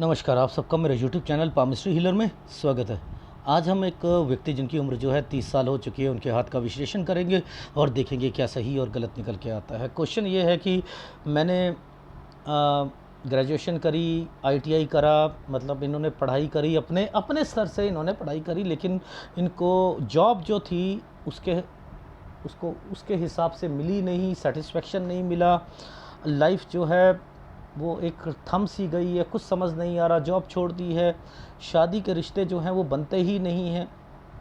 नमस्कार, आप सबका मेरे यूट्यूब चैनल पामिस्ट्री हीलर में स्वागत है। आज हम एक व्यक्ति जिनकी उम्र जो है 30 साल हो चुकी है, उनके हाथ का विश्लेषण करेंगे और देखेंगे क्या सही और गलत निकल के आता है। क्वेश्चन ये है कि मैंने ग्रेजुएशन करी, आईटीआई करा, मतलब इन्होंने पढ़ाई करी, अपने अपने स्तर से इन्होंने पढ़ाई करी, लेकिन इनको जॉब जो थी उसके हिसाब से मिली नहीं, सेटिस्फेक्शन नहीं मिला। लाइफ जो है वो एक थम सी गई है, कुछ समझ नहीं आ रहा, जॉब छोड़ दी है, शादी के रिश्ते जो हैं वो बनते ही नहीं हैं,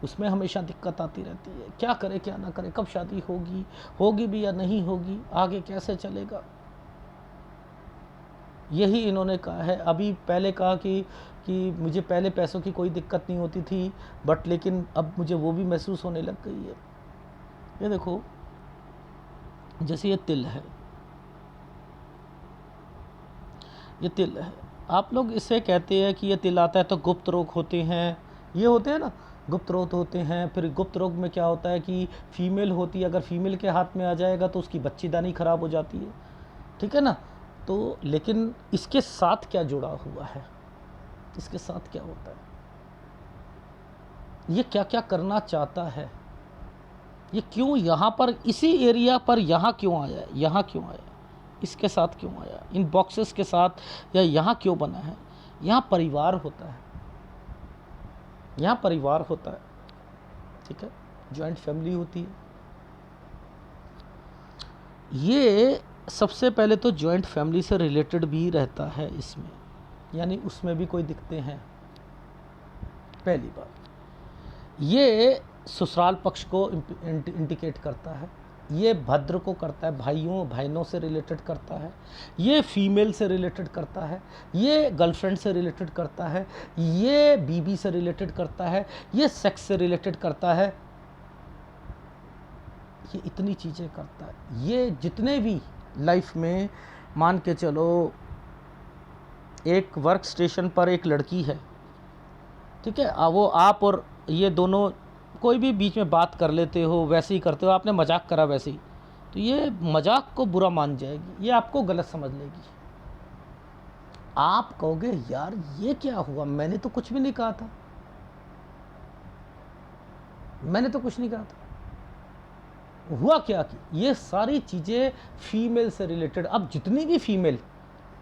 उसमें हमेशा दिक्कत आती रहती है। क्या करे क्या ना करे, कब शादी होगी, होगी भी या नहीं होगी, आगे कैसे चलेगा, यही इन्होंने कहा है। अभी पहले कहा कि मुझे पहले पैसों की कोई दिक्कत नहीं होती थी, बट लेकिन अब मुझे वो भी महसूस होने लग गई है। ये देखो, जैसे ये तिल है, ये तिल है, आप लोग इसे कहते हैं कि ये तिल आता है तो गुप्त रोग होते हैं, ये होते हैं ना, गुप्त रोग होते हैं। फिर गुप्त रोग में क्या होता है कि फीमेल होती है, अगर फीमेल के हाथ में आ जाएगा तो उसकी बच्चीदानी खराब हो जाती है, ठीक है ना। तो लेकिन इसके साथ क्या जुड़ा हुआ है, इसके साथ क्या होता है, ये क्या क्या करना चाहता है, ये क्यों यहाँ पर इसी एरिया पर यहाँ क्यों आया, यहाँ क्यों आया, इसके साथ क्यों आया, इन बॉक्सेस के साथ, या यहाँ क्यों बना है। यहाँ परिवार होता है, यहाँ परिवार होता है, ठीक है, जॉइंट फैमिली होती है। ये सबसे पहले तो जॉइंट फैमिली से रिलेटेड भी रहता है इसमें, यानी उसमें भी कोई दिखते हैं। पहली बात, ये ससुराल पक्ष को इंडिकेट करता है, ये भद्र को करता है, भाइयों बहनों से रिलेटेड करता है, ये फीमेल से रिलेटेड करता है, ये गर्लफ्रेंड से रिलेटेड करता है, ये बीबी से रिलेटेड करता है, ये सेक्स से रिलेटेड करता है, ये इतनी चीज़ें करता है। ये जितने भी लाइफ में, मान के चलो एक वर्क स्टेशन पर एक लड़की है, ठीक है, वो आप और ये दोनों कोई भी बीच में बात कर लेते हो, वैसे ही करते हो, आपने मजाक करा वैसे ही, तो ये मजाक को बुरा मान जाएगी, ये आपको गलत समझ लेगी। आप कहोगे यार ये क्या हुआ, मैंने तो कुछ भी नहीं कहा था, मैंने तो कुछ नहीं कहा था। हुआ क्या कि ये सारी चीज़ें फीमेल से रिलेटेड, अब जितनी भी फीमेल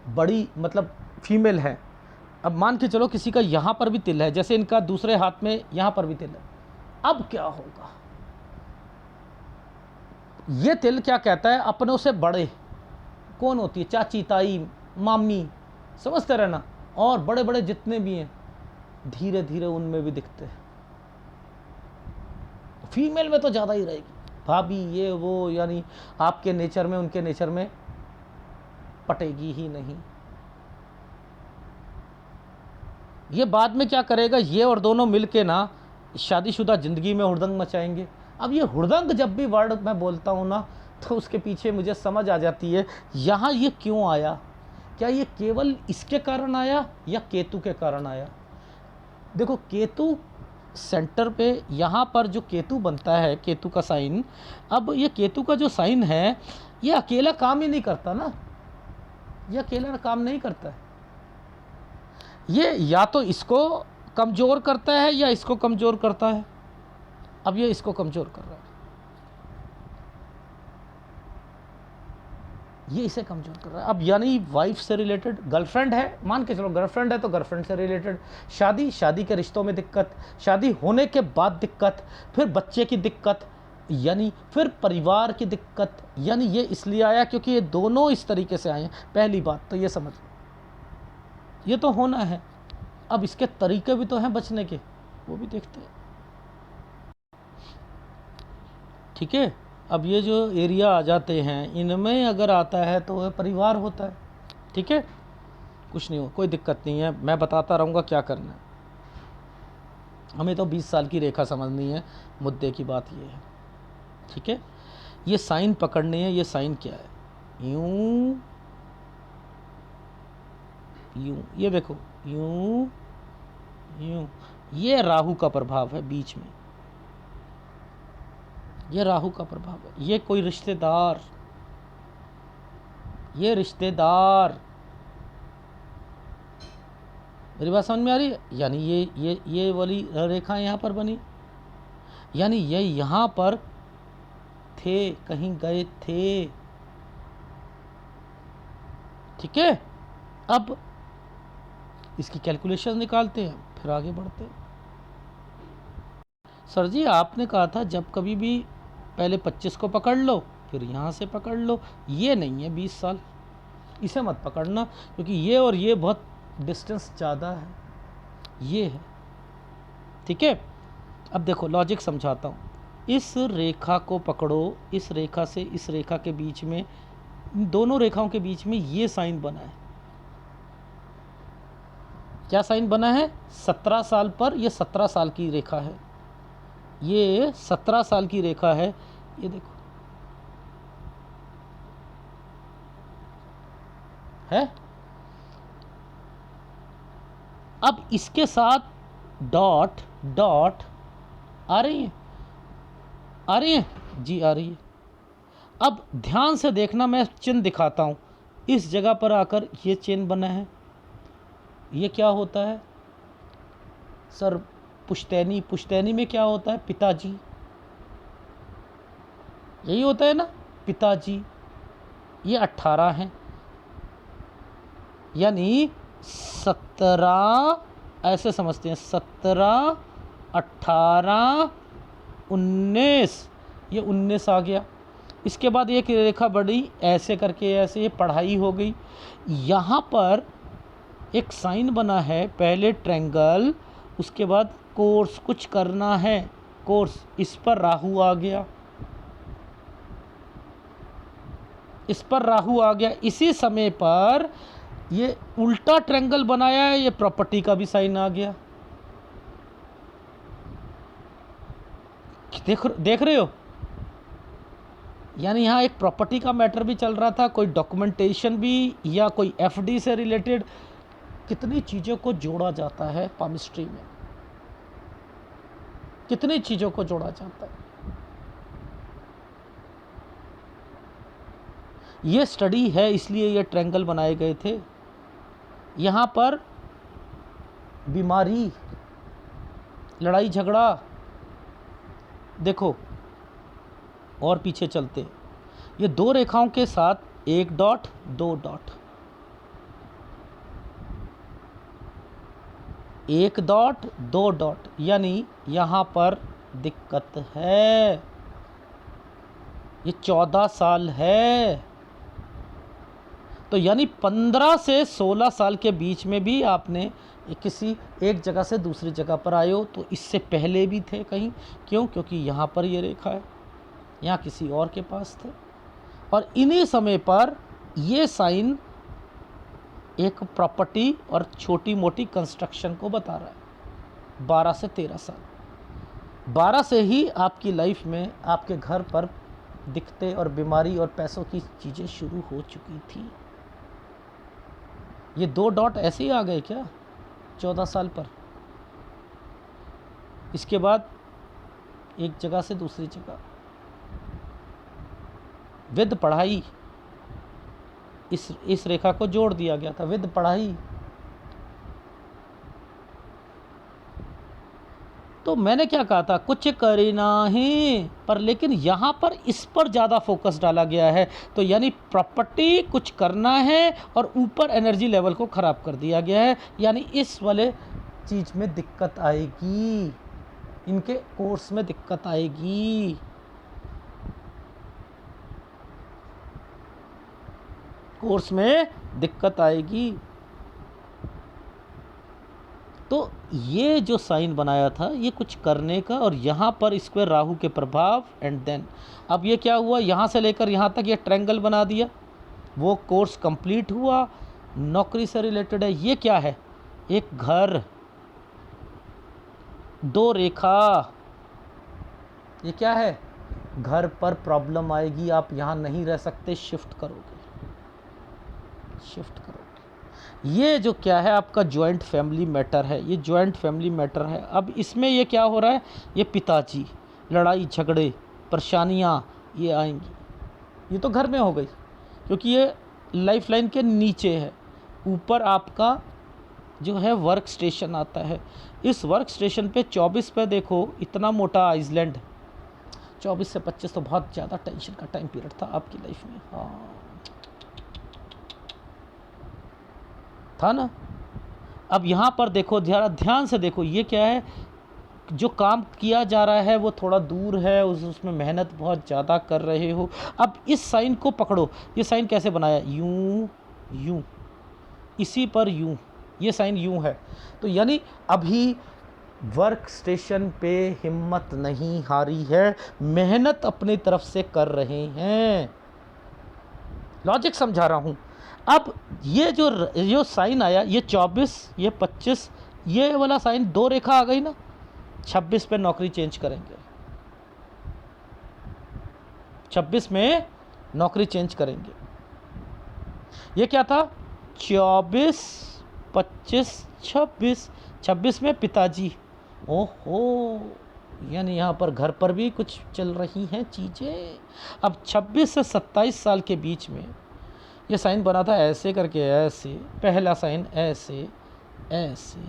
बड़ी मतलब फीमेल है, अब मान के चलो किसी का यहाँ पर भी तिल है, जैसे इनका दूसरे हाथ में यहाँ पर भी तिल है, अब क्या होगा। ये तिल क्या कहता है, अपनों से बड़े कौन होती है, चाची ताई मामी, समझते रहना, और बड़े बड़े जितने भी हैं धीरे धीरे उनमें भी दिखते हैं। फीमेल में तो ज़्यादा ही रहेगी, भाभी ये वो, यानी आपके नेचर में उनके नेचर में पटेगी ही नहीं। ये बाद में क्या करेगा, ये और दोनों मिलके ना शादीशुदा ज़िंदगी में हुड़दंग मचाएंगे। अब ये हुड़दंग जब भी वर्ड मैं बोलता हूँ ना, तो उसके पीछे मुझे समझ आ जाती है यहाँ ये क्यों आया। क्या ये केवल इसके कारण आया या केतु के कारण आया। देखो केतु सेंटर पे, यहाँ पर जो केतु बनता है, केतु का साइन, अब ये केतु का जो साइन है ये अकेला काम ही नहीं करता ना, ये अकेला काम नहीं करता है, ये या तो इसको कमज़ोर करता है या इसको कमज़ोर करता है। अब ये इसको कमज़ोर कर रहा है, ये इसे कमज़ोर कर रहा है। अब यानी वाइफ से रिलेटेड, गर्लफ्रेंड है, मान के चलो गर्लफ्रेंड है तो गर्लफ्रेंड से रिलेटेड, शादी के रिश्तों में दिक्कत, शादी होने के बाद दिक्कत, फिर बच्चे की दिक्कत, यानी फिर परिवार की दिक्कत। यानी ये इसलिए आया क्योंकि ये दोनों इस तरीके से आए हैं। पहली बात तो ये समझ, ये तो होना है, अब इसके तरीके भी तो हैं बचने के, वो भी देखते हैं, ठीक है। अब ये जो एरिया आ जाते हैं, इनमें अगर आता है तो वह परिवार होता है, ठीक है, कुछ नहीं हो, कोई दिक्कत नहीं है, मैं बताता रहूँगा क्या करना है। हमें तो 20 साल की रेखा समझनी है, मुद्दे की बात ये है, ठीक है। ये साइन पकड़ने हैं, ये साइन क्या है, यूं यूं, ये देखो यूं यूं, ये राहु का प्रभाव है बीच में, ये राहु का प्रभाव है। ये कोई रिश्तेदार, ये रिश्तेदार, मेरी बात समझ में आ रही है? यानी ये वाली रेखा यहाँ पर बनी, यानी ये यहाँ पर थे, कहीं गए थे। ठीक है, अब इसकी कैलकुलेशन निकालते हैं, फिर आगे बढ़ते हैं। सर जी आपने कहा था जब कभी भी पहले 25 को पकड़ लो फिर यहाँ से पकड़ लो, ये नहीं है 20 साल, इसे मत पकड़ना क्योंकि ये और ये बहुत डिस्टेंस ज़्यादा है, ये है। ठीक है, अब देखो लॉजिक समझाता हूँ। इस रेखा को पकड़ो, इस रेखा से इस रेखा के बीच में, दोनों रेखाओं के बीच में ये साइन बना है। क्या साइन बना है? 17 साल पर, ये 17 साल की रेखा है, ये 17 साल की रेखा है, ये देखो है। अब इसके साथ डॉट डॉट आ रही है, आ रही है जी, आ रही है। अब ध्यान से देखना, मैं चिन्ह दिखाता हूँ। इस जगह पर आकर ये चिन्ह बना है, ये क्या होता है सर? पुश्तैनी। पुश्तैनी में क्या होता है? पिताजी, यही होता है ना, पिताजी। ये 18 हैं, यानी 17, ऐसे समझते हैं, 17, 18, 19, ये 19 आ गया। इसके बाद एक रेखा बढ़ी ऐसे करके, ऐसे ये पढ़ाई हो गई। यहाँ पर एक साइन बना है, पहले ट्रायंगल, उसके बाद कोर्स, कुछ करना है कोर्स, इस पर राहु आ गया, इस पर राहु आ गया। इसी समय पर ये उल्टा ट्रायंगल बनाया है, ये प्रॉपर्टी का भी साइन आ गया। देख रहे हो? यानी यहाँ एक प्रॉपर्टी का मैटर भी चल रहा था, कोई डॉक्यूमेंटेशन भी, या कोई एफडी से रिलेटेड। कितनी चीज़ों को जोड़ा जाता है पामिस्ट्री में, कितनी चीज़ों को जोड़ा जाता है। ये स्टडी है, इसलिए ये ट्रायंगल बनाए गए थे। यहाँ पर बीमारी, लड़ाई झगड़ा, देखो और पीछे चलते, ये दो रेखाओं के साथ एक डॉट, दो डॉट, एक डॉट, दो डॉट, यानी यहाँ पर दिक्कत है। ये 14 साल है, तो यानी 15 से 16 साल के बीच में भी आपने किसी एक जगह से दूसरी जगह पर आए हो, तो इससे पहले भी थे कहीं। क्यों? क्योंकि यहाँ पर ये रेखा है, यहाँ किसी और के पास थे, और इन्हीं समय पर ये साइन एक प्रॉपर्टी और छोटी मोटी कंस्ट्रक्शन को बता रहा है। 12 से 13 साल, 12 से ही आपकी लाइफ में आपके घर पर दिक्कतें और बीमारी और पैसों की चीज़ें शुरू हो चुकी थी। ये दो डॉट ऐसे ही आ गए क्या 14 साल पर? इसके बाद एक जगह से दूसरी जगह, विद पढ़ाई, इस रेखा को जोड़ दिया गया था, विद पढ़ाई। तो मैंने क्या कहा था, कुछ करना ही पर, लेकिन यहाँ पर इस पर ज़्यादा फोकस डाला गया है। तो यानी प्रॉपर्टी कुछ करना है और ऊपर एनर्जी लेवल को ख़राब कर दिया गया है, यानी इस वाले चीज़ में दिक्कत आएगी, इनके कोर्स में दिक्कत आएगी। कोर्स में दिक्कत आएगी। तो ये जो साइन बनाया था ये कुछ करने का, और यहाँ पर स्क्वायर राहु के प्रभाव, एंड देन अब ये क्या हुआ, यहाँ से लेकर यहाँ तक ये ट्रायंगल बना दिया, वो कोर्स कंप्लीट हुआ, नौकरी से रिलेटेड है। ये क्या है? एक घर, दो रेखा, ये क्या है? घर पर प्रॉब्लम आएगी, आप यहाँ नहीं रह सकते, शिफ्ट करोगे, शिफ्ट करोगे। ये जो क्या है आपका जॉइंट फैमिली मैटर है, ये जॉइंट फैमिली मैटर है। अब इसमें ये क्या हो रहा है, ये पिताजी, लड़ाई झगड़े, परेशानियाँ ये आएंगी। ये तो घर में हो गई, क्योंकि ये लाइफ लाइन के नीचे है। ऊपर आपका जो है वर्क स्टेशन आता है। इस वर्क स्टेशन पे 24 पे देखो इतना मोटा आइसलैंड, 24 से 25 तो बहुत ज़्यादा टेंशन का टाइम पीरियड था आपकी लाइफ में। हाँ था ना। अब यहाँ पर देखो, ध्यान से देखो, ये क्या है, जो काम किया जा रहा है वो थोड़ा दूर है, उसमें मेहनत बहुत ज़्यादा कर रहे हो। अब इस साइन को पकड़ो, ये साइन कैसे बनाया, यूं यूं, इसी पर यूं, ये साइन यूं है। तो यानी अभी वर्क स्टेशन पे हिम्मत नहीं हारी है, मेहनत अपनी तरफ से कर रहे हैं। लॉजिक समझा रहा हूँ। अब ये जो साइन आया, ये 24, ये 25, ये वाला साइन, दो रेखा आ गई ना, 26 पे नौकरी चेंज करेंगे, 26 में नौकरी चेंज करेंगे। ये क्या था, 24, 25, 26, 26 में पिताजी। ओहो, यानी यहाँ पर घर पर भी कुछ चल रही हैं चीज़ें। अब 26 से 27 साल के बीच में ये साइन बना था ऐसे करके, ऐसे, पहला साइन ऐसे ऐसे,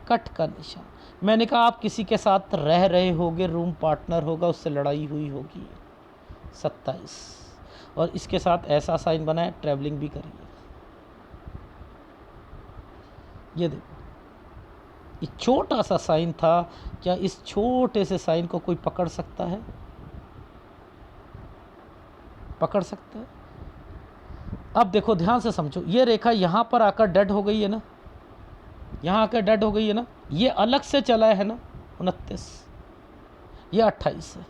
कट का निशान। मैंने कहा आप किसी के साथ रह रहे होगे, रूम पार्टनर होगा, उससे लड़ाई हुई होगी, 27। और इसके साथ ऐसा साइन बना है, ट्रैवलिंग भी करिए। ये देखो, ये छोटा सा साइन था, क्या इस छोटे से साइन को कोई पकड़ सकता है, पकड़ सकता है। अब देखो ध्यान से समझो, ये रेखा यहाँ पर आकर डेड हो गई है ना, यहाँ आकर डेड हो गई है ना, ये अलग से चला है ना 29, ये 28 है।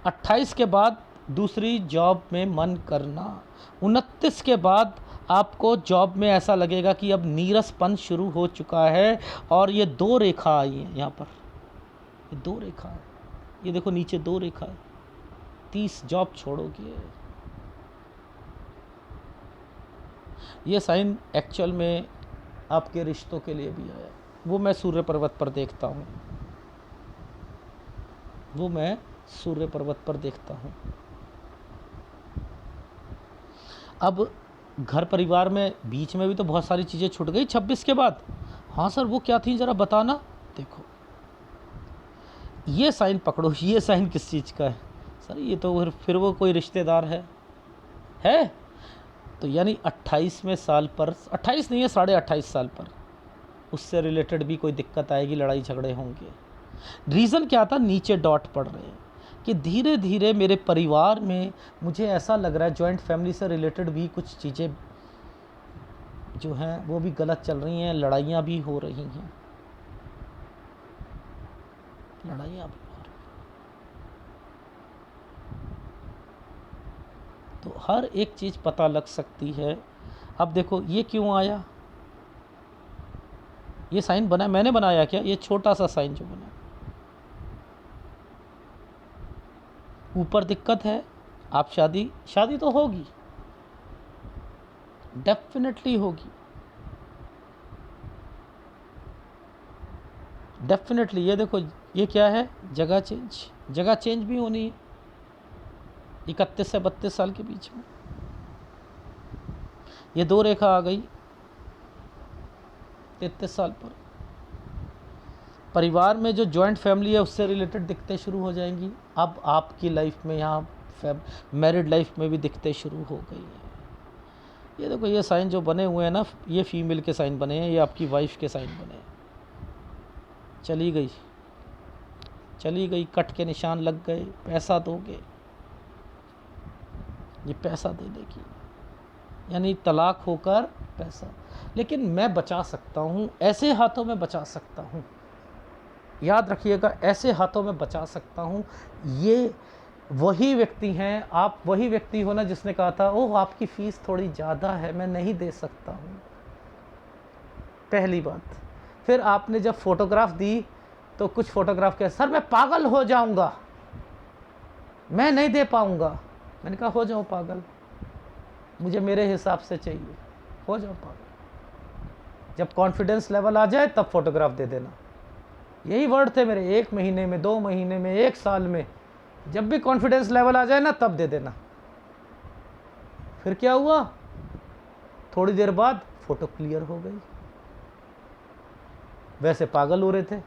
28 के बाद दूसरी जॉब में मन करना, 29 के बाद आपको जॉब में ऐसा लगेगा कि अब नीरसपन शुरू हो चुका है। और ये दो रेखा आई है यहाँ पर, ये दो रेखा है, ये देखो नीचे दो रेखा है, 30 जॉब छोड़ोगे। ये साइन एक्चुअल में आपके रिश्तों के लिए भी है, वो मैं सूर्य पर्वत पर देखता हूँ, वो मैं सूर्य पर्वत पर देखता हूँ। अब घर परिवार में बीच में भी तो बहुत सारी चीज़ें छूट गई 26 के बाद। हाँ सर, वो क्या थी ज़रा बताना। देखो ये साइन पकड़ो, ये साइन किस चीज़ का है सर, ये तो फिर वो कोई रिश्तेदार है। तो यानी 28वें साल पर, 28 नहीं है, 28.5 साल पर उससे रिलेटेड भी कोई दिक्कत आएगी, लड़ाई झगड़े होंगे। रीज़न क्या था, नीचे डॉट पड़ रहे हैं कि धीरे धीरे मेरे परिवार में मुझे ऐसा लग रहा है जॉइंट फैमिली से रिलेटेड भी कुछ चीज़ें जो हैं वो भी गलत चल रही हैं, लड़ाइयाँ भी हो रही हैं, लड़ाइयाँ भी हो रही हैं। तो हर एक चीज़ पता लग सकती है। अब देखो ये क्यों आया, ये साइन बना, मैंने बनाया क्या, ये छोटा सा साइन जो बना, ऊपर दिक्कत है। आप शादी तो होगी, डेफिनेटली होगी, डेफिनेटली। ये देखो ये क्या है, जगह चेंज भी होनी है 31 से 32 साल के बीच में। ये दो रेखा आ गई 33 साल पर। परिवार में जो जॉइंट फैमिली है उससे रिलेटेड दिक्कतें शुरू हो जाएंगी। अब आपकी लाइफ में, यहाँ मैरिड लाइफ में भी दिक्कतें शुरू हो गई हैं। ये देखो ये साइन जो बने हुए हैं ना, ये फीमेल के साइन बने हैं, ये आपकी वाइफ के साइन बने हैं। चली गई, कट के निशान लग गए, पैसा दोगे, ये पैसा दे देगी, यानी तलाक होकर पैसा। लेकिन मैं बचा सकता हूँ, ऐसे हाथों में बचा सकता हूँ, याद रखिएगा, ऐसे हाथों में बचा सकता हूँ। ये वही व्यक्ति हैं, आप वही व्यक्ति हो ना जिसने कहा था ओह आपकी फ़ीस थोड़ी ज़्यादा है, मैं नहीं दे सकता हूँ, पहली बात। फिर आपने जब फ़ोटोग्राफ दी तो कुछ फ़ोटोग्राफ के सर मैं पागल हो जाऊँगा, मैं नहीं दे पाऊँगा। मैंने कहा हो जाओ पागल, मुझे मेरे हिसाब से चाहिए, हो जाओ पागल। जब कॉन्फिडेंस लेवल आ जाए तब फ़ोटोग्राफ दे देना। यही वर्ड थे मेरे, 1 महीने में, 2 महीने में, 1 साल में, जब भी कॉन्फिडेंस लेवल आ जाए ना तब दे देना। फिर क्या हुआ, थोड़ी देर बाद फ़ोटो क्लियर हो गई, वैसे पागल हो रहे थे।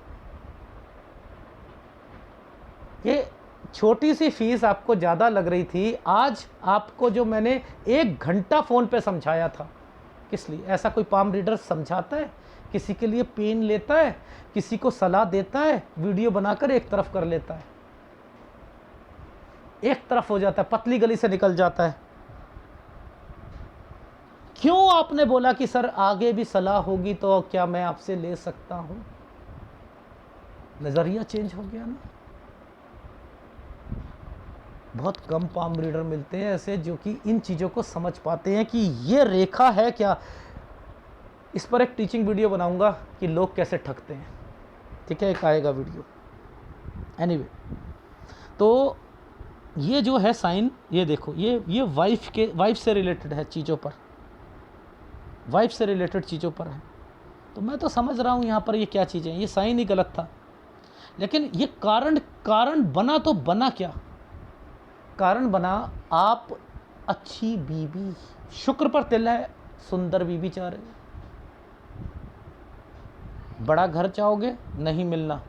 ये छोटी सी फीस आपको ज़्यादा लग रही थी, आज आपको जो मैंने 1 घंटा फ़ोन पे समझाया था, किस लिए? ऐसा कोई पाम रीडर समझाता है? किसी के लिए पेन लेता है? किसी को सलाह देता है? वीडियो बनाकर एक तरफ कर लेता है, एक तरफ हो जाता है, पतली गली से निकल जाता है। क्यों आपने बोला कि सर आगे भी सलाह होगी तो क्या मैं आपसे ले सकता हूं? नज़रिया चेंज हो गया ना। बहुत कम पाम रीडर मिलते हैं ऐसे जो कि इन चीज़ों को समझ पाते हैं कि ये रेखा है क्या। इस पर एक टीचिंग वीडियो बनाऊंगा कि लोग कैसे ठगते हैं, ठीक है, एक आएगा वीडियो। एनीवे, तो ये जो है साइन, ये देखो, ये वाइफ से रिलेटेड है चीज़ों पर, वाइफ से रिलेटेड चीज़ों पर है। तो मैं तो समझ रहा हूँ यहाँ पर ये क्या चीज़ें हैं, ये साइन ही गलत था। लेकिन ये कारण बना तो बना क्या? कारण बना आप अच्छी बीवी, शुक्र पर तिल है, सुंदर बीवी चाह रहे हो। बड़ा घर चाहोगे, नहीं मिलना।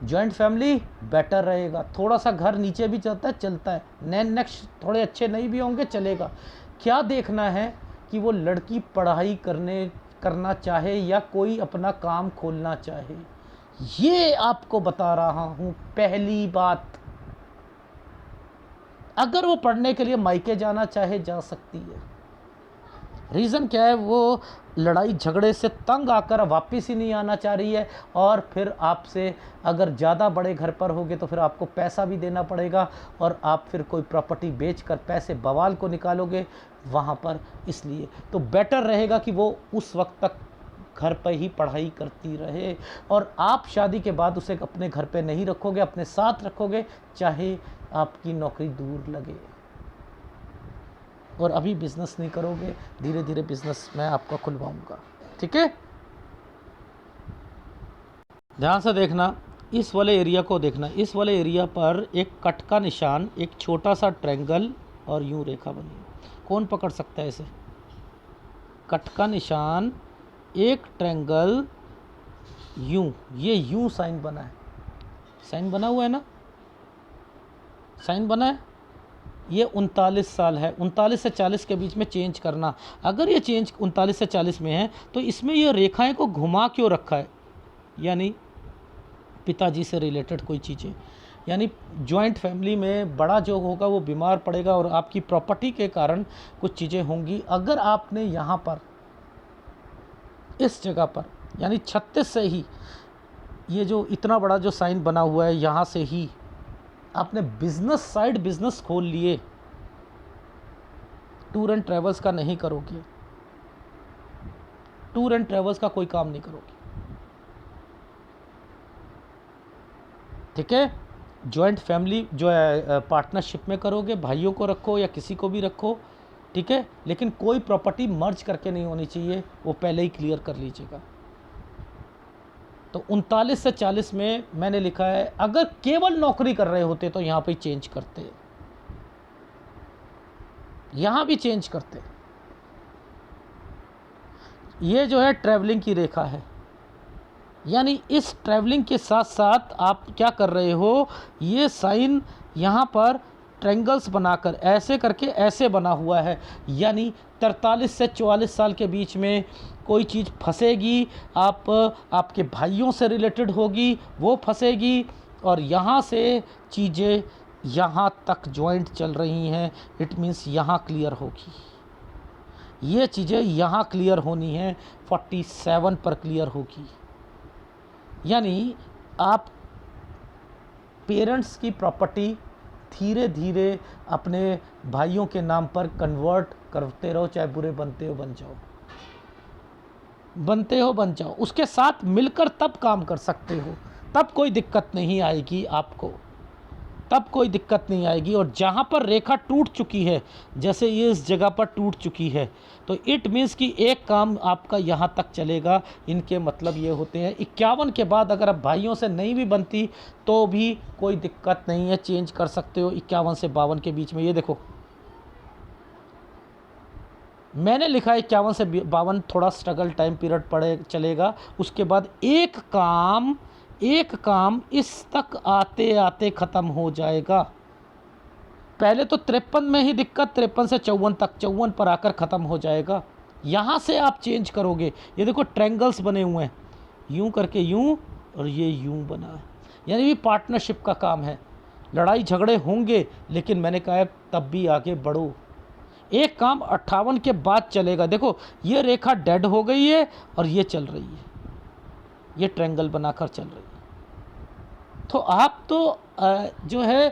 जॉइंट फैमिली बेटर रहेगा, थोड़ा सा घर नीचे भी चलता है, नैन नेक्स्ट थोड़े अच्छे नहीं भी होंगे चलेगा। क्या देखना है कि वो लड़की पढ़ाई करना चाहे या कोई अपना काम खोलना चाहे, ये आपको बता रहा हूँ। पहली बात, अगर वो पढ़ने के लिए मायके जाना चाहे जा सकती है। रीज़न क्या है? वो लड़ाई झगड़े से तंग आकर वापस ही नहीं आना चाह रही है, और फिर आपसे अगर ज़्यादा बड़े घर पर होगे तो फिर आपको पैसा भी देना पड़ेगा, और आप फिर कोई प्रॉपर्टी बेचकर पैसे बवाल को निकालोगे वहाँ पर। इसलिए तो बेटर रहेगा कि वो उस वक्त तक घर पर ही पढ़ाई करती रहे, और आप शादी के बाद उसे अपने घर पे नहीं रखोगे, अपने साथ रखोगे, चाहे आपकी नौकरी दूर लगे। और अभी बिज़नेस नहीं करोगे, धीरे धीरे बिज़नेस मैं आपका खुलवाऊंगा, ठीक है। ध्यान से देखना, इस वाले एरिया को देखना। इस वाले एरिया पर एक कट का निशान, एक छोटा सा ट्रायंगल और यूं रेखा बनी है। कौन पकड़ सकता है इसे? कट का निशान, एक ट्रायंगल, यूं, ये यूं साइन बना है। साइन बना हुआ है ना, साइन बना है। ये 39 साल है, 39 से 40 के बीच में चेंज करना। अगर ये चेंज 39 से 40 में है तो इसमें ये रेखाएं को घुमा क्यों रखा है? यानी पिताजी से रिलेटेड कोई चीज़ें, यानी जॉइंट फैमिली में बड़ा जो होगा वो बीमार पड़ेगा और आपकी प्रॉपर्टी के कारण कुछ चीज़ें होंगी। अगर आपने यहाँ पर इस जगह पर, यानी 36 से ही ये जो इतना बड़ा जो साइन बना हुआ है, यहाँ से ही आपने बिजनेस साइड बिजनेस खोल लिए, टूर एंड ट्रेवल्स का नहीं करोगे, टूर एंड ट्रेवल्स का कोई काम नहीं करोगे, ठीक है। जॉइंट फैमिली जो है पार्टनरशिप में करोगे, भाइयों को रखो या किसी को भी रखो, ठीक है, लेकिन कोई प्रॉपर्टी मर्ज करके नहीं होनी चाहिए, वो पहले ही क्लियर कर लीजिएगा। तो 39 से 40 में मैंने लिखा है, अगर केवल नौकरी कर रहे होते तो यहाँ पे चेंज करते, यहाँ भी चेंज करते। ये जो है ट्रैवलिंग की रेखा है, यानी इस ट्रैवलिंग के साथ साथ आप क्या कर रहे हो, ये साइन यहाँ पर ट्रायंगल्स बनाकर ऐसे करके ऐसे बना हुआ है, यानी 43 से 44 साल के बीच में कोई चीज़ फंसेगी, आपके भाइयों से रिलेटेड होगी, वो फंसेगी, और यहाँ से चीज़ें यहाँ तक जॉइंट चल रही हैं, इट मीन्स यहाँ क्लियर होगी। ये चीज़ें यहाँ क्लियर होनी है, 47 पर क्लियर होगी। यानी आप पेरेंट्स की प्रॉपर्टी धीरे धीरे अपने भाइयों के नाम पर कन्वर्ट करते रहो, चाहे बुरे बनते हो बन जाओ, बनते हो बन जाओ, उसके साथ मिलकर तब काम कर सकते हो, तब कोई दिक्कत नहीं आएगी आपको, तब कोई दिक्कत नहीं आएगी। और जहाँ पर रेखा टूट चुकी है, जैसे ये इस जगह पर टूट चुकी है, तो इट मीन्स कि एक काम आपका यहाँ तक चलेगा। इनके मतलब ये होते हैं 51 के बाद अगर आप भाइयों से नहीं भी बनती तो भी कोई दिक्कत नहीं है, चेंज कर सकते हो 51 से 52 के बीच में। ये देखो मैंने लिखा 51 से 52 थोड़ा स्ट्रगल टाइम पीरियड पड़े चलेगा। उसके बाद एक काम इस तक आते आते ख़त्म हो जाएगा। पहले तो 53 में ही दिक्कत, 53 से 54 तक, 54 पर आकर ख़त्म हो जाएगा। यहाँ से आप चेंज करोगे। ये देखो ट्रायंगल्स बने हुए हैं, यूं करके यूं और ये यूं बना है, यानी भी पार्टनरशिप का काम है। लड़ाई झगड़े होंगे लेकिन मैंने कहा है तब भी आगे बढ़ो। एक काम 58 के बाद चलेगा। देखो ये रेखा डेड हो गई है और ये चल रही है, ये ट्रायंगल बनाकर चल रही है। तो आप तो जो है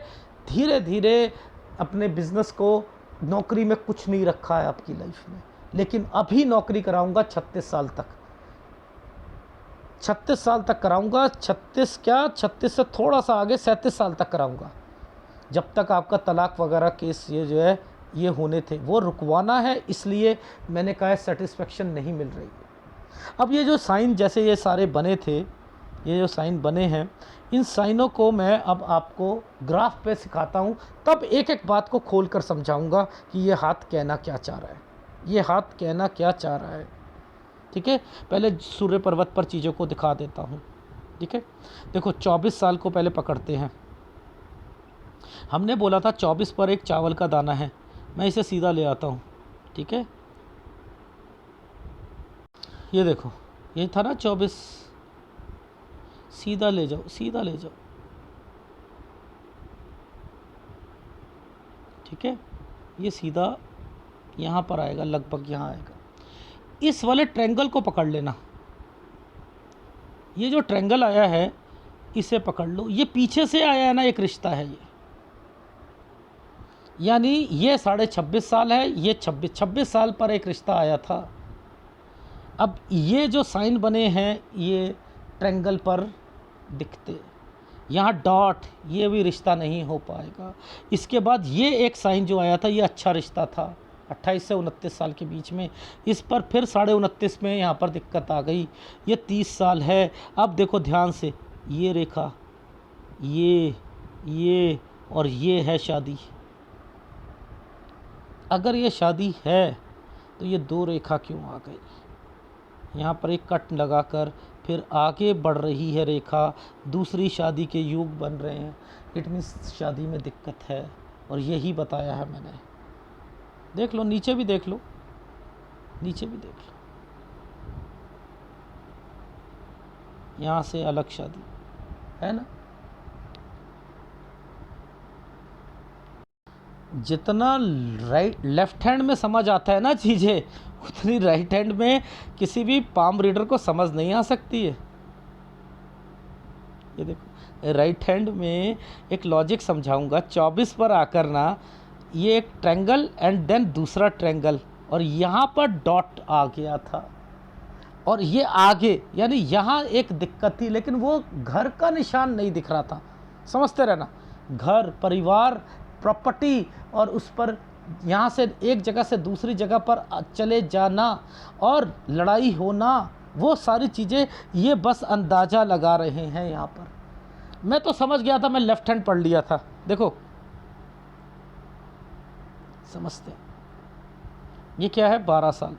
धीरे धीरे अपने बिजनेस को, नौकरी में कुछ नहीं रखा है आपकी लाइफ में, लेकिन अभी नौकरी कराऊंगा 36 साल तक, 36 साल तक कराऊंगा। 36 क्या, 36 से थोड़ा सा आगे 37 साल तक कराऊंगा। जब तक आपका तलाक वगैरह केस ये जो है ये होने थे वो रुकवाना है, इसलिए मैंने कहा सेटिस्फेक्शन नहीं मिल रही है। अब ये जो साइन जैसे ये सारे बने थे, ये जो साइन बने हैं, इन साइनों को मैं अब आपको ग्राफ पे सिखाता हूँ, तब एक एक बात को खोल कर समझाऊँगा कि ये हाथ कहना क्या चाह रहा है, ये हाथ कहना क्या चाह रहा है। ठीक है, पहले सूर्य पर्वत पर चीज़ों को दिखा देता हूँ। ठीक है, देखो 24 साल को पहले पकड़ते हैं। हमने बोला था 24 पर एक चावल का दाना है, मैं इसे सीधा ले आता हूँ। ठीक है, ये देखो ये था ना 24, सीधा ले जाओ, सीधा ले जाओ। ठीक है, ये सीधा यहाँ पर आएगा, लगभग यहाँ आएगा। इस वाले ट्रायंगल को पकड़ लेना, ये जो ट्रायंगल आया है इसे पकड़ लो। ये पीछे से आया है ना, एक रिश्ता है ये, यानी ये 26.5 साल है, ये 26 साल पर एक रिश्ता आया था। अब ये जो साइन बने हैं ये ट्रायंगल पर दिखते, यहाँ डॉट, ये भी रिश्ता नहीं हो पाएगा। इसके बाद ये एक साइन जो आया था ये अच्छा रिश्ता था, 28 से 29 साल के बीच में। इस पर फिर 29.5 में यहाँ पर दिक्कत आ गई, ये 30 साल है। अब देखो ध्यान से, ये रेखा, ये और ये है शादी। अगर ये शादी है तो ये दो रेखा क्यों आ गई? यहाँ पर एक कट लगाकर फिर आगे बढ़ रही है रेखा, दूसरी शादी के योग बन रहे हैं। इट मीन्स शादी में दिक्कत है, और यही बताया है मैंने। देख लो, नीचे भी देख लो, नीचे भी देख लो, यहाँ से अलग शादी है ना। जितना राइट लेफ्ट हैंड में समझ आता है ना चीज़ें, उतनी राइट हैंड में किसी भी पाम रीडर को समझ नहीं आ सकती है। ये देखो राइट हैंड में एक लॉजिक समझाऊंगा। 24 पर आकर ना ये एक ट्रायंगल एंड देन दूसरा ट्रायंगल, और यहाँ पर डॉट आ गया था, और ये आगे, यानी यहाँ एक दिक्कत थी, लेकिन वो घर का निशान नहीं दिख रहा था। समझते रहना, घर, परिवार, प्रॉपर्टी, और उस पर यहाँ से एक जगह से दूसरी जगह पर चले जाना और लड़ाई होना, वो सारी चीज़ें ये बस अंदाज़ा लगा रहे हैं यहाँ पर। मैं तो समझ गया था, मैं लेफ्ट हैंड पढ़ लिया था। देखो समझते हैं, ये क्या है, 12 साल,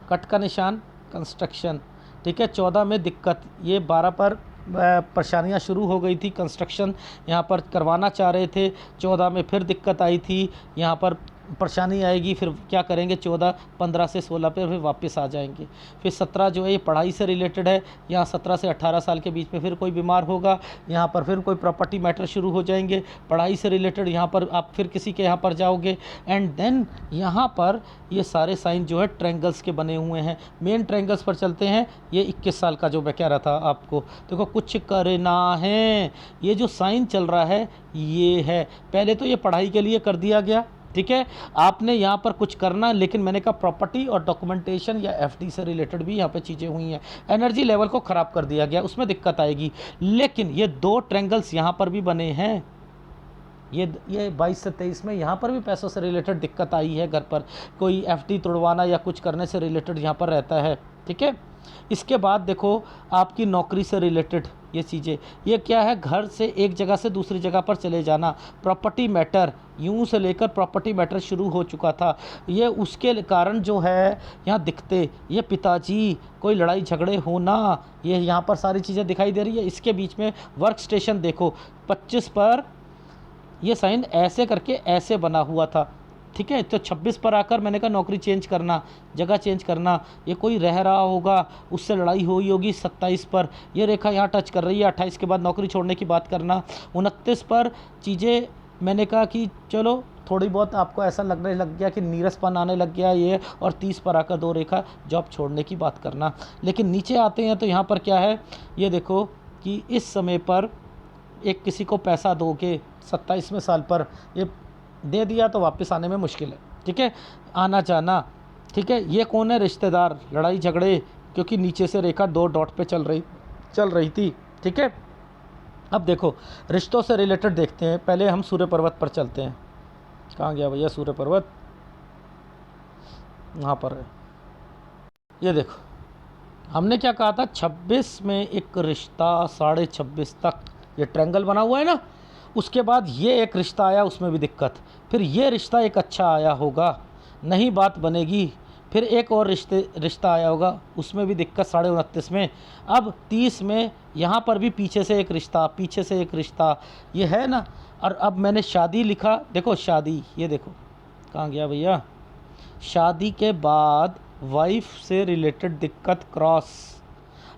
कट का निशान, कंस्ट्रक्शन। ठीक है, 14 में दिक्कत, ये 12 पर परेशानियां शुरू हो गई थी, कंस्ट्रक्शन यहाँ पर करवाना चाह रहे थे। 14 में फिर दिक्कत आई थी, यहाँ पर परेशानी आएगी, फिर क्या करेंगे, 14, 15 से 16 पे फिर वापस आ जाएंगे। फिर 17 जो है ये पढ़ाई से रिलेटेड है, यहाँ 17 से 18 साल के बीच में फिर कोई बीमार होगा, यहाँ पर फिर कोई प्रॉपर्टी मैटर शुरू हो जाएंगे, पढ़ाई से रिलेटेड यहाँ पर आप फिर किसी के यहाँ पर जाओगे। एंड देन यहाँ पर ये सारे साइन जो है ट्रायंगल्स के बने हुए हैं। मेन ट्रायंगल्स पर चलते हैं। ये 21 साल का जो मैं कह रहा था आपको, देखो कुछ करना है, ये जो साइन चल रहा है ये है। पहले तो ये पढ़ाई के लिए कर दिया गया, ठीक है, आपने यहाँ पर कुछ करना, लेकिन मैंने कहा प्रॉपर्टी और डॉक्यूमेंटेशन या एफडी से रिलेटेड भी यहाँ पे चीज़ें हुई हैं। एनर्जी लेवल को ख़राब कर दिया गया, उसमें दिक्कत आएगी। लेकिन ये दो ट्रायंगल्स यहाँ पर भी बने हैं, ये 22 से 23 में यहाँ पर भी पैसों से रिलेटेड दिक्कत आई है। घर पर कोई एफडी तोड़वाना या कुछ करने से रिलेटेड यहाँ पर रहता है, ठीक है। इसके बाद देखो आपकी नौकरी से रिलेटेड ये चीज़ें, ये क्या है, घर से एक जगह से दूसरी जगह पर चले जाना, प्रॉपर्टी मैटर, यूं से लेकर प्रॉपर्टी मैटर शुरू हो चुका था। ये उसके कारण जो है यहाँ दिखते, ये पिताजी, कोई लड़ाई झगड़े होना, ये यहाँ पर सारी चीज़ें दिखाई दे रही है। इसके बीच में वर्क स्टेशन देखो, 25 पर ये साइन ऐसे करके ऐसे बना हुआ था, ठीक है। तो 26 पर आकर मैंने कहा नौकरी चेंज करना, जगह चेंज करना, ये कोई रह रहा होगा, उससे लड़ाई हुई होगी। 27 पर ये रेखा यहाँ टच कर रही है, 28 के बाद नौकरी छोड़ने की बात करना। 29 पर चीज़ें मैंने कहा कि चलो थोड़ी बहुत आपको ऐसा लगने लग गया कि नीरसपन आने लग गया ये, और 30 पर आकर 2 रेखा जॉब छोड़ने की बात करना। लेकिन नीचे आते हैं तो यहाँ पर क्या है, ये देखो कि इस समय पर एक किसी को पैसा दोगे 27वें साल पर, ये दे दिया तो वापस आने में मुश्किल है, ठीक है, आना जाना, ठीक है। ये कौन है, रिश्तेदार, लड़ाई झगड़े, क्योंकि नीचे से रेखा 2 डॉट पे चल रही थी, ठीक है। अब देखो रिश्तों से रिलेटेड देखते हैं, पहले हम सूर्य पर्वत पर चलते हैं। कहाँ गया भैया सूर्य पर्वत, वहाँ पर है। ये देखो हमने क्या कहा था, 26 में एक रिश्ता 26.5 तक ये ट्रायंगल बना हुआ है ना, उसके बाद ये एक रिश्ता आया, उसमें भी दिक्कत, फिर ये रिश्ता एक अच्छा आया होगा, नहीं बात बनेगी, फिर एक और रिश्ता आया होगा, उसमें भी दिक्कत 29.5 में। अब 30 में यहाँ पर भी पीछे से एक रिश्ता, ये है ना। और अब मैंने शादी लिखा, देखो शादी, ये देखो कहाँ गया भैया, शादी के बाद वाइफ से रिलेटेड दिक्कत क्रॉस।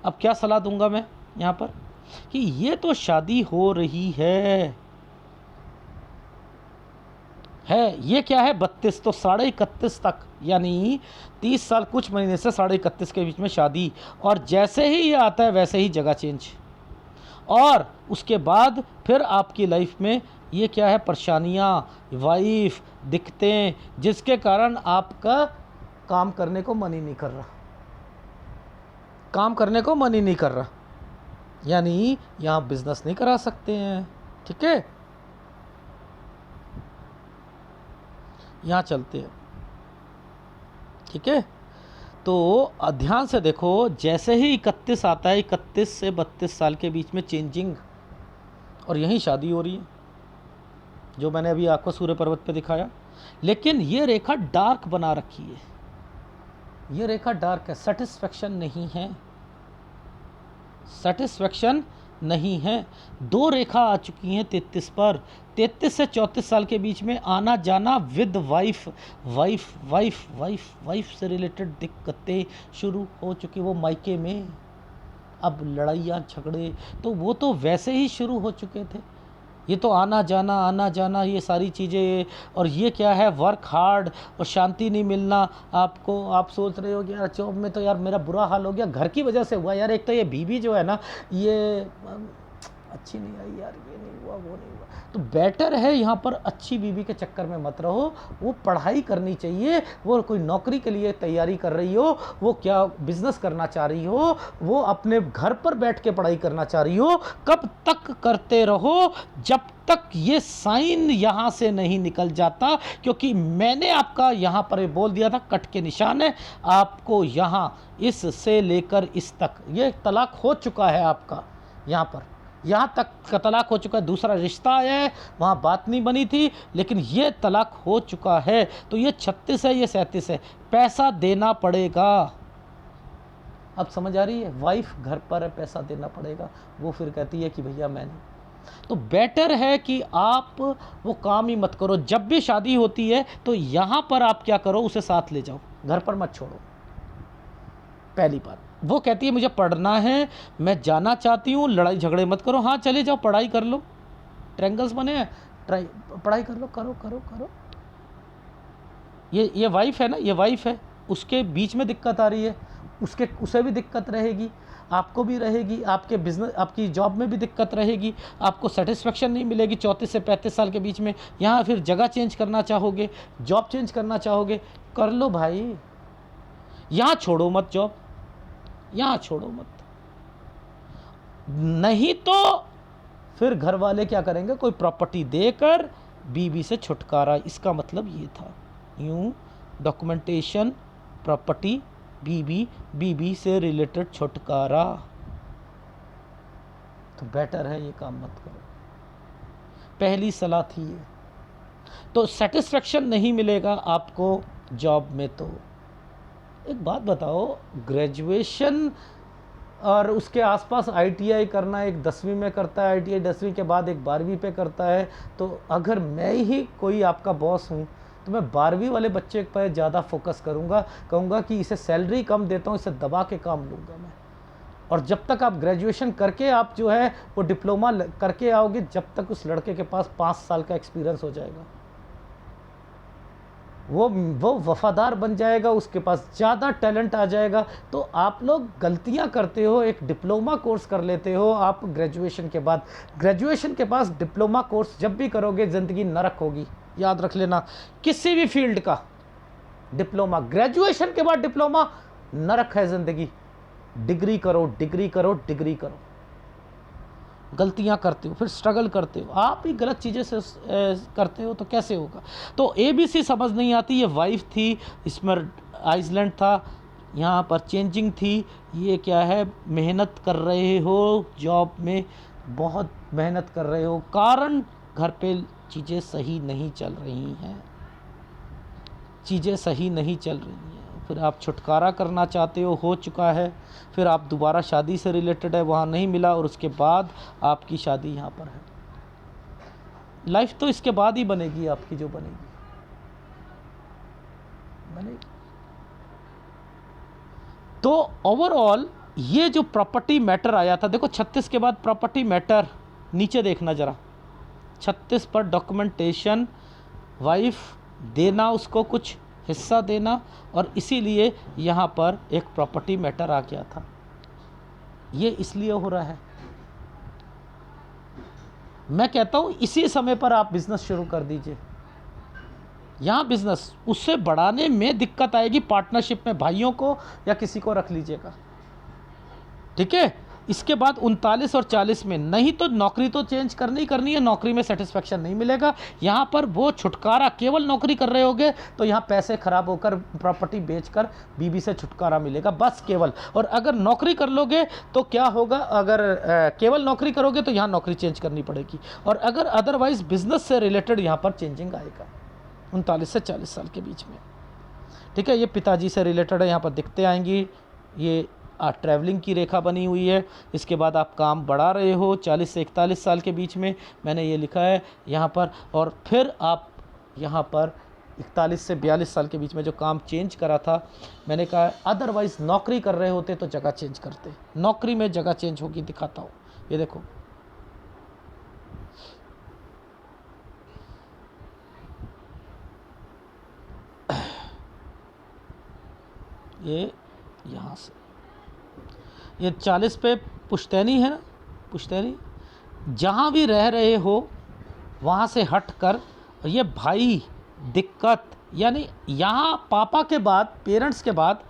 अब क्या सलाह दूंगा मैं यहाँ पर कि ये तो शादी हो रही है, ये क्या है 32, तो 31.5 तक, यानी 30 साल कुछ महीने से 31.5 के बीच में शादी, और जैसे ही ये आता है वैसे ही जगह चेंज, और उसके बाद फिर आपकी लाइफ में ये क्या है, परेशानियाँ, वाइफ, दिक्कतें, जिसके कारण आपका काम करने को मन ही नहीं कर रहा, यानी यहाँ बिजनेस नहीं करा सकते हैं, ठीक है। यहाँ चलते हैं, ठीक है। तो ध्यान से देखो, जैसे ही 31 आता है, 31 से 32 साल के बीच में चेंजिंग, और यहीं शादी हो रही है, जो मैंने अभी आपको सूर्य पर्वत पे दिखाया। लेकिन ये रेखा डार्क बना रखी है, ये रेखा डार्क है, सेटिस्फेक्शन नहीं है। 2 रेखा आ चुकी हैं 33 पर, 33 से 34 साल के बीच में आना जाना विद वाइफ से रिलेटेड दिक्कतें शुरू हो चुकी, वो मायके में। अब लड़ाइयाँ झगड़े तो वो तो वैसे ही शुरू हो चुके थे, ये तो आना जाना ये सारी चीज़ें। और ये क्या है, वर्क हार्ड और शांति नहीं मिलना आपको। आप सोच रहे हो कि यार जॉब में तो यार मेरा बुरा हाल हो गया, घर की वजह से हुआ यार। एक तो ये बीवी जो है ना, ये अच्छी नहीं आई यार, ये नहीं हुआ, वो नहीं हुआ। तो बेटर है यहाँ पर अच्छी बीवी के चक्कर में मत रहो, वो पढ़ाई करनी चाहिए, वो कोई नौकरी के लिए तैयारी कर रही हो, वो क्या बिजनेस करना चाह रही हो, वो अपने घर पर बैठ के पढ़ाई करना चाह रही हो, कब तक करते रहो, जब तक ये साइन यहाँ से नहीं निकल जाता। क्योंकि मैंने आपका यहाँ पर बोल दिया था, कट के निशान है आपको, यहाँ इस से लेकर इस तक ये तलाक हो चुका है आपका, यहाँ तक का तलाक हो चुका है। दूसरा रिश्ता आया है, वहाँ बात नहीं बनी थी, लेकिन ये तलाक हो चुका है। तो ये 36 है, ये 37 है, पैसा देना पड़ेगा। अब समझ आ रही है, वाइफ घर पर है, पैसा देना पड़ेगा। वो फिर कहती है कि भैया मैं नहीं। तो बेटर है कि आप वो काम ही मत करो। जब भी शादी होती है तो यहाँ पर आप क्या करो, उसे साथ ले जाओ, घर पर मत छोड़ो। पहली बात, वो कहती है मुझे पढ़ना है, मैं जाना चाहती हूँ, लड़ाई झगड़े मत करो। हाँ चले जाओ, पढ़ाई कर लो, ट्रायंगल्स बने हैं, पढ़ाई कर लो, करो। ये वाइफ है ना, ये वाइफ है, उसके बीच में दिक्कत आ रही है, उसे भी दिक्कत रहेगी, आपको भी रहेगी, आपके बिजनेस, आपकी जॉब में भी दिक्कत रहेगी, आपको सेटिस्फेक्शन नहीं मिलेगी 34 से 35 साल के बीच में। यहाँ फिर जगह चेंज करना चाहोगे, जॉब चेंज करना चाहोगे, कर लो भाई, यहाँ छोड़ो मत जॉब, यहाँ छोड़ो मत, नहीं तो फिर घर वाले क्या करेंगे, कोई प्रॉपर्टी देकर बीवी से छुटकारा। इसका मतलब ये था, यूं डॉक्यूमेंटेशन, प्रॉपर्टी, बीवी से रिलेटेड छुटकारा। तो बेटर है ये काम मत करो। पहली सलाह थी ये। तो सेटिस्फेक्शन नहीं मिलेगा आपको जॉब में। तो एक बात बताओ, ग्रेजुएशन और उसके आसपास आईटीआई करना, एक 10वीं में करता है आईटीआई, 10वीं के बाद एक 12वीं पे करता है। तो अगर मैं ही कोई आपका बॉस हूँ तो मैं 12वीं वाले बच्चे पर ज़्यादा फोकस करूँगा, कहूँगा कि इसे सैलरी कम देता हूँ, इसे दबा के काम लूँगा मैं। और जब तक आप ग्रेजुएशन करके आप जो है वो डिप्लोमा करके आओगे, जब तक उस लड़के के पास 5 साल का एक्सपीरियंस हो जाएगा, वो वफादार बन जाएगा, उसके पास ज़्यादा टैलेंट आ जाएगा। तो आप लोग गलतियां करते हो, एक डिप्लोमा कोर्स कर लेते हो आप ग्रेजुएशन के बाद। ग्रेजुएशन के पास डिप्लोमा कोर्स जब भी करोगे ज़िंदगी नरक होगी, याद रख लेना। किसी भी फील्ड का डिप्लोमा, ग्रेजुएशन के बाद डिप्लोमा, नरक है ज़िंदगी। डिग्री करो, डिग्री करो, डिग्री करो। गलतियां करते हो, फिर स्ट्रगल करते हो, आप ही गलत चीज़ें से करते हो तो कैसे होगा। तो ABC समझ नहीं आती। ये वाइफ थी, इसमें आइसलैंड था, यहाँ पर चेंजिंग थी। ये क्या है, मेहनत कर रहे हो जॉब में, बहुत मेहनत कर रहे हो, कारण घर पे चीज़ें सही नहीं चल रही हैं, चीज़ें सही नहीं चल रही हैं। फिर आप छुटकारा करना चाहते हो चुका है, फिर आप दोबारा शादी से रिलेटेड है, वहाँ नहीं मिला, और उसके बाद आपकी शादी यहाँ पर है। लाइफ तो इसके बाद ही बनेगी आपकी, जो बनेगी। तो ओवरऑल ये जो प्रॉपर्टी मैटर आया था, देखो 36 के बाद प्रॉपर्टी मैटर, नीचे देखना ज़रा, 36 पर डॉक्यूमेंटेशन, वाइफ देना, उसको कुछ हिस्सा देना, और इसीलिए यहाँ पर एक प्रॉपर्टी मैटर आ गया था। ये इसलिए हो रहा है। मैं कहता हूँ इसी समय पर आप बिजनेस शुरू कर दीजिए। यहाँ बिजनेस उससे बढ़ाने में दिक्कत आएगी, पार्टनरशिप में भाइयों को या किसी को रख लीजिएगा, ठीक है। इसके बाद 39 और 40 में नहीं तो नौकरी तो चेंज करनी है, नौकरी में सेटिस्फेक्शन नहीं मिलेगा। यहाँ पर वो छुटकारा, केवल नौकरी कर रहे होगे तो यहाँ पैसे खराब होकर प्रॉपर्टी बेचकर बीवी से छुटकारा मिलेगा, बस केवल। और अगर नौकरी कर लोगे तो क्या होगा, अगर केवल नौकरी करोगे तो यहाँ नौकरी चेंज करनी पड़ेगी, और अगर अदरवाइज बिजनेस से रिलेटेड यहाँ पर चेंजिंग आएगा 39 से 40 साल के बीच में, ठीक है। ये पिताजी से रिलेटेड है, यहाँ पर दिखते आएंगी। ये ट्रैवलिंग की रेखा बनी हुई है। इसके बाद आप काम बढ़ा रहे हो 40 से 41 साल के बीच में, मैंने ये लिखा है यहाँ पर। और फिर आप यहाँ पर 41 से 42 साल के बीच में जो काम चेंज करा था, मैंने कहा अदरवाइज़ नौकरी कर रहे होते तो जगह चेंज करते, नौकरी में जगह चेंज होगी, दिखाता हूँ। ये देखो, ये यहाँ से ये 40 पे पुश्तैनी है ना, पुश्तैनी, जहाँ भी रह रहे हो वहाँ से हट कर ये भाई दिक्कत, यानी यहाँ पापा के बाद, पेरेंट्स के बाद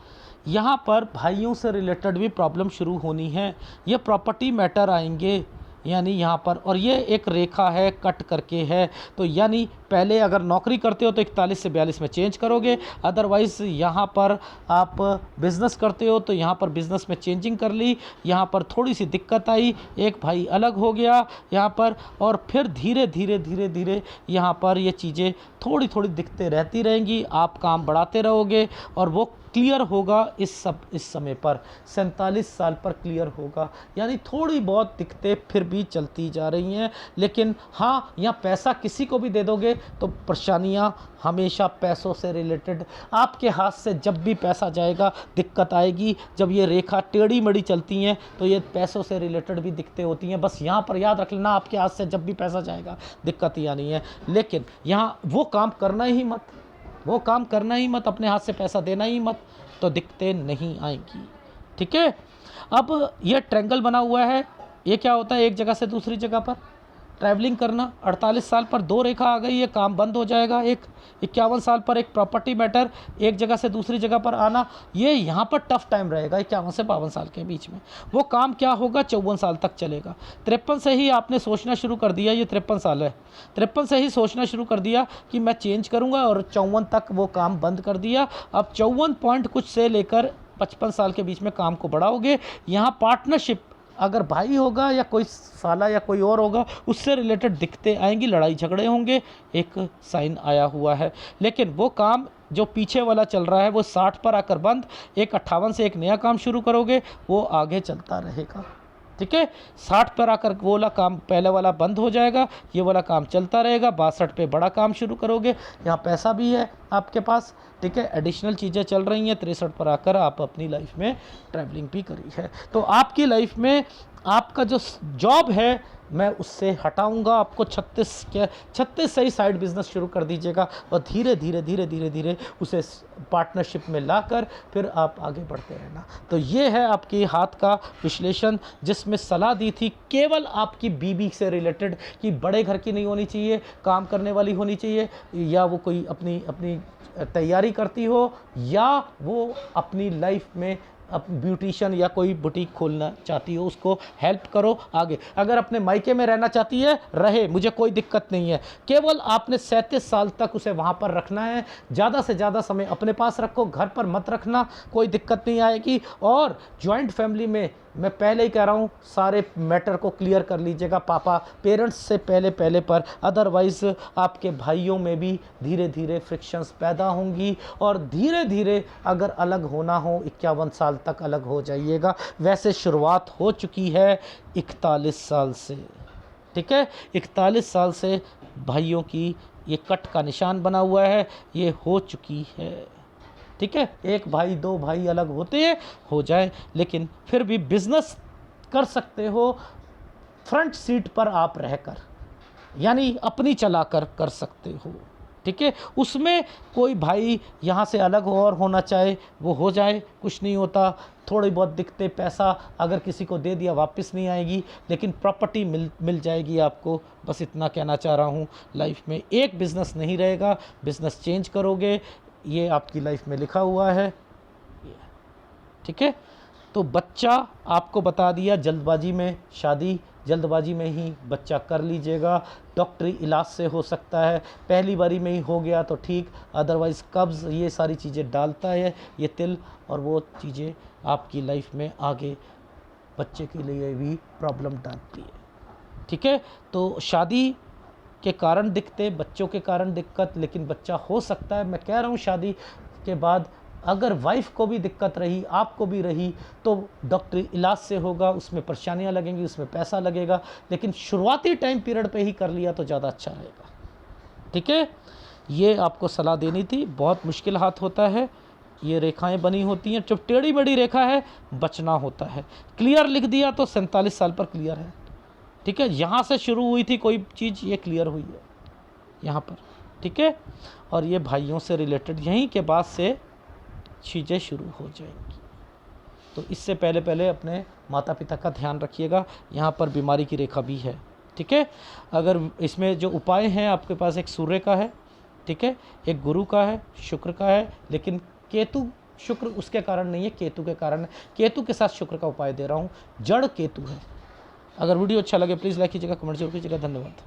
यहाँ पर भाइयों से रिलेटेड भी प्रॉब्लम शुरू होनी है। ये प्रॉपर्टी मैटर आएंगे, यानी यहाँ पर, और ये एक रेखा है, कट करके है। तो यानी पहले अगर नौकरी करते हो तो 41 से 42 में चेंज करोगे, अदरवाइज़ यहाँ पर आप बिज़नेस करते हो तो यहाँ पर बिज़नेस में चेंजिंग कर ली, यहाँ पर थोड़ी सी दिक्कत आई, एक भाई अलग हो गया यहाँ पर, और फिर धीरे धीरे धीरे धीरे यहाँ पर ये चीज़ें थोड़ी थोड़ी दिक्कतें रहती रहेंगी। आप काम बढ़ाते रहोगे और वो क्लियर होगा इस समय पर 47 साल पर क्लियर होगा। यानी थोड़ी बहुत दिक्कतें फिर भी चलती जा रही हैं, लेकिन हाँ, यहाँ पैसा किसी को भी दे दोगे तो परेशानियाँ हमेशा पैसों से रिलेटेड, आपके हाथ से जब भी पैसा जाएगा दिक्कत आएगी। जब ये रेखा टेढ़ी मेढ़ी चलती हैं तो ये पैसों से रिलेटेड भी दिक्कतें होती हैं। बस यहाँ पर याद रख लेना, आपके हाथ से जब भी पैसा जाएगा दिक्कत ही आनी है। लेकिन यहाँ वो काम करना ही मत, वो काम करना ही मत, अपने हाथ से पैसा देना ही मत, तो दिक्कतें नहीं आएंगी, ठीक है। अब ये ट्रायंगल बना हुआ है, ये क्या होता है, एक जगह से दूसरी जगह पर ट्रैवलिंग करना। 48 साल पर 2 रेखा आ गई, ये काम बंद हो जाएगा। एक 51 साल पर एक प्रॉपर्टी मैटर, एक जगह से दूसरी जगह पर आना, ये यहाँ पर टफ टाइम रहेगा 51 से 52 साल के बीच में। वो काम क्या होगा, 54 साल तक चलेगा। 53 से ही आपने सोचना शुरू कर दिया, ये 53 साल है, 53 से ही सोचना शुरू कर दिया कि मैं चेंज करूँगा, और 54 तक वो काम बंद कर दिया। अब 54 पॉइंट कुछ से लेकर 55 साल के बीच में काम को बढ़ाओगे। यहाँ पार्टनरशिप अगर भाई होगा या कोई साला या कोई और होगा, उससे रिलेटेड दिक्कतें आएंगी, लड़ाई झगड़े होंगे, एक साइन आया हुआ है। लेकिन वो काम जो पीछे वाला चल रहा है वो 60 पर आकर बंद, एक 58 से एक नया काम शुरू करोगे, वो आगे चलता रहेगा। ठीक है, 60 पर आकर वो वाला काम पहले वाला बंद हो जाएगा, ये वाला काम चलता रहेगा। 62 पे बड़ा काम शुरू करोगे, यहाँ पैसा भी है आपके पास। ठीक है, एडिशनल चीज़ें चल रही हैं। 63 पर आकर आप अपनी लाइफ में ट्रैवलिंग भी करी है। तो आपकी लाइफ में आपका जो जॉब है मैं उससे हटाऊंगा आपको। 36 से ही साइड बिजनेस शुरू कर दीजिएगा और धीरे धीरे धीरे धीरे धीरे उसे पार्टनरशिप में लाकर फिर आप आगे बढ़ते रहना। तो ये है आपके हाथ का विश्लेषण, जिसमें सलाह दी थी केवल आपकी बीबी से रिलेटेड, कि बड़े घर की नहीं होनी चाहिए, काम करने वाली होनी चाहिए, या वो कोई अपनी तैयारी करती हो, या वो अपनी लाइफ में अब ब्यूटिशियन या कोई बुटीक खोलना चाहती हो, उसको हेल्प करो आगे। अगर अपने मायके में रहना चाहती है, रहे, मुझे कोई दिक्कत नहीं है। केवल आपने 37 साल तक उसे वहाँ पर रखना है। ज़्यादा से ज़्यादा समय अपने पास रखो, घर पर मत रखना, कोई दिक्कत नहीं आएगी। और जॉइंट फैमिली में मैं पहले ही कह रहा हूँ, सारे मैटर को क्लियर कर लीजिएगा पापा, पेरेंट्स से पहले पर, अदरवाइज़ आपके भाइयों में भी धीरे धीरे फ्रिक्शंस पैदा होंगी और धीरे धीरे अगर अलग होना हो 51 साल तक अलग हो जाइएगा। वैसे शुरुआत हो चुकी है 41 साल से। ठीक है, 41 साल से भाइयों की ये कट का निशान बना हुआ है, ये हो चुकी है। ठीक है, एक भाई दो भाई अलग होते हैं, हो जाए, लेकिन फिर भी बिजनेस कर सकते हो फ्रंट सीट पर आप रहकर, यानी अपनी चलाकर कर सकते हो। ठीक है, उसमें कोई भाई यहाँ से अलग हो और होना चाहे वो हो जाए, कुछ नहीं होता। थोड़ी बहुत दिक्कतें, पैसा अगर किसी को दे दिया वापस नहीं आएगी, लेकिन प्रॉपर्टी मिल जाएगी आपको। बस इतना कहना चाह रहा हूँ। लाइफ में एक बिज़नेस नहीं रहेगा, बिज़नेस चेंज करोगे, ये आपकी लाइफ में लिखा हुआ है। ठीक है, तो बच्चा आपको बता दिया, जल्दबाजी में शादी, जल्दबाजी में ही बच्चा कर लीजिएगा। डॉक्टरी इलाज से हो सकता है, पहली बारी में ही हो गया तो ठीक, अदरवाइज़ कब्ज़, ये सारी चीज़ें डालता है ये तिल, और वो चीज़ें आपकी लाइफ में आगे बच्चे के लिए भी प्रॉब्लम डालती है। ठीक है, तो शादी के कारण दिक्कतें, बच्चों के कारण दिक्कत, लेकिन बच्चा हो सकता है। मैं कह रहा हूँ शादी के बाद अगर वाइफ को भी दिक्कत रही, आपको भी रही, तो डॉक्टरी इलाज से होगा, उसमें परेशानियां लगेंगी, उसमें पैसा लगेगा, लेकिन शुरुआती टाइम पीरियड पे ही कर लिया तो ज़्यादा अच्छा रहेगा। ठीक है, ये आपको सलाह देनी थी। बहुत मुश्किल हाथ होता है, ये रेखाएं बनी होती हैं, जब टेढ़ी बड़ी रेखा है बचना होता है। क्लियर लिख दिया तो 47 साल पर क्लियर है। ठीक है, यहाँ से शुरू हुई थी कोई चीज़, ये क्लियर हुई है यहाँ पर। ठीक है, और ये भाइयों से रिलेटेड यहीं के बाद से चीज़ें शुरू हो जाएंगी। तो इससे पहले अपने माता पिता का ध्यान रखिएगा। यहाँ पर बीमारी की रेखा भी है। ठीक है, अगर इसमें जो उपाय हैं, आपके पास एक सूर्य का है, ठीक है, एक गुरु का है, शुक्र का है, लेकिन केतु, शुक्र उसके कारण नहीं है, केतु के कारण है। केतु के साथ शुक्र का उपाय दे रहा हूँ, जड़ केतु है। अगर वीडियो अच्छा लगे प्लीज़ लाइक कीजिएगा, कमेंट जरूर कीजिएगा। धन्यवाद।